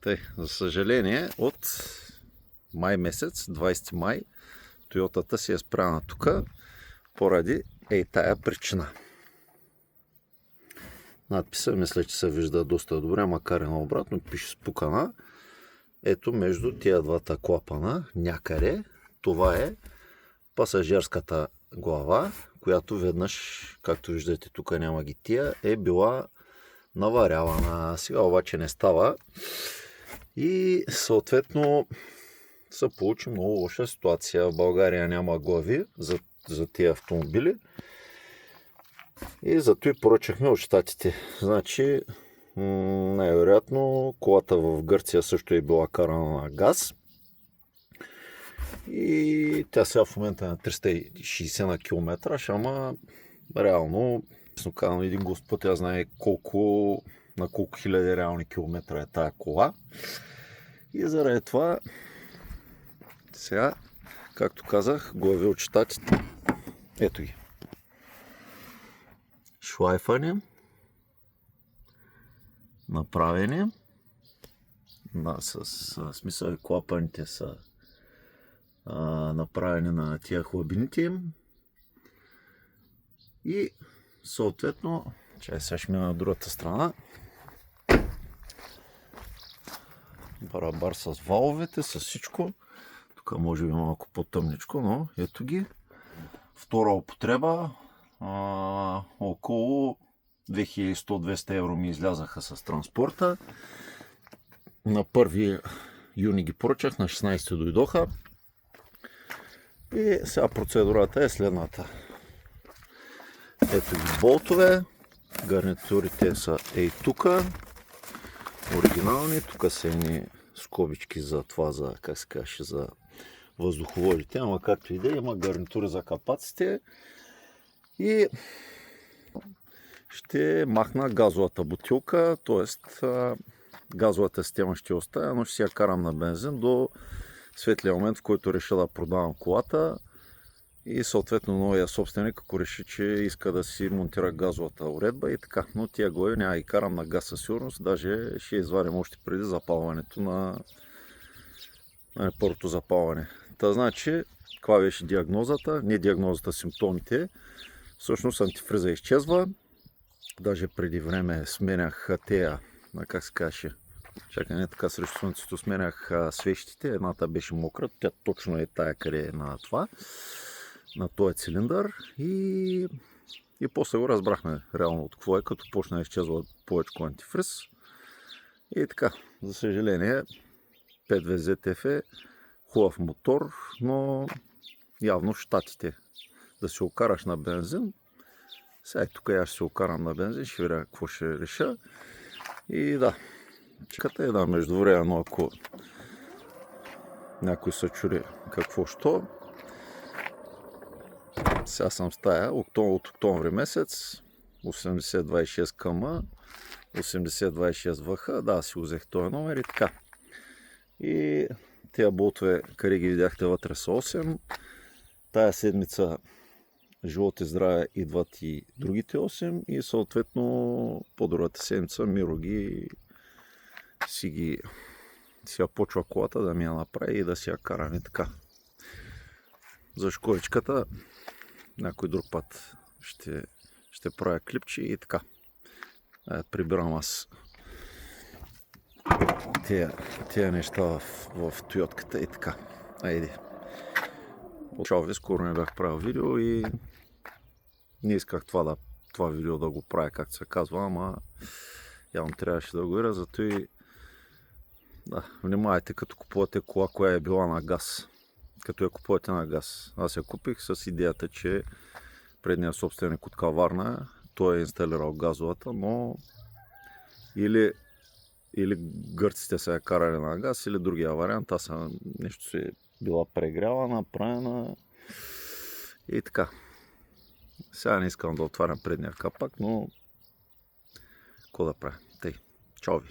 Тъй, за съжаление, от май месец, 20 май, Тойотата си е спряна тук поради тая причина. Надписа мисля, че се вижда доста добре, макар и наобратно, пише спукана. Ето между тия двата клапана някъде, това е пасажирската глава, която веднъж, както виждате тук няма ги тия, е била наварявана. Сега обаче не става и съответно се получи много лоша ситуация. В България няма глави за тия автомобили и зато и поръчахме от щатите. Значи най-вероятно колата в Гърция също е била карана на газ и тя сега в момента е на 360 на километра, ама реално, честно казано, един Господ, тя знае на колко хиляди реални километра е тая кола. И заради това сега, както казах, глави от щатите. Ето ги. Шлайфани. Направени. С смисъл клапаните са направени на тия хлабините им. И съответно, сега ще мина на другата страна. Барабар с валовете, с всичко. Тук може би малко по-тъмничко, но ето ги. Втора употреба. Около 2100-200 евро ми излязаха с транспорта. На 1 юни ги поръчах, на 16 дойдоха. И сега процедурата е следната. Ето ги болтове. Гарнитурите са тука. Оригинални. Тук са едни скобички за това, как се каже, за въздуховодите. Ама както и да има гарнитури за капаците. И ще махна газовата бутилка, т.е. газовата система ще оставя, но ще си я карам на бензин до светлия момент, в който реша да продавам колата и съответно новия собственик, ако реши, че иска да си монтира газовата уредба и така. Но тия глави няма ги карам на газ със сигурност, даже ще извадим още преди запалването на първото запалване. Та значи, каква беше диагнозата? Не диагнозата, симптомите. Всъщност антифриза изчезва. Даже преди време сменях тея, как се каже, чакай, не така срещу слънцето, сменях свещите. Едната беше мокра, тя точно е тая къде е на това, на този цилиндър и после го разбрахме реално от какво е, като почна да изчезва повече антифриз. И така, за съжаление, 5V е хубав мотор, но явно в щатите да се окараш на бензин. Сега тук аз ще се окарам на бензин, ще видя какво ще реша. И да, чеката е междувременно, ако някой се чури какво що. Сега съм с тая от октомври месец, 8026 км, 8026 ВХ, да, си взех този номер и така. И тези болтове, къде ги видяхте вътре са 8. Тая седмица живот и здраве идват и другите 8 и съответно по другата седмица Миро си я почва колата да ми я направи и да си я карам и така. За шкоричката някой друг път ще правя клипче и така. Прибирам аз тия неща в Тойотката и така. Айде. Чао ви, скоро не бях правил видео и не исках това видео да го правя, както се казва, ама явно трябваше да го видя, зато и внимавайте като купувате кола, коя е била на газ. Като я купувате на газ. Аз я купих с идеята, че предният собственик от Каварна, той е инсталирал газовата, но или гърците са я карали на газ, или другия вариант, нещо си е била прегряла, направена и така. Сега не искам да отварям предния капак, но какво да правя? Тъй, чао ви!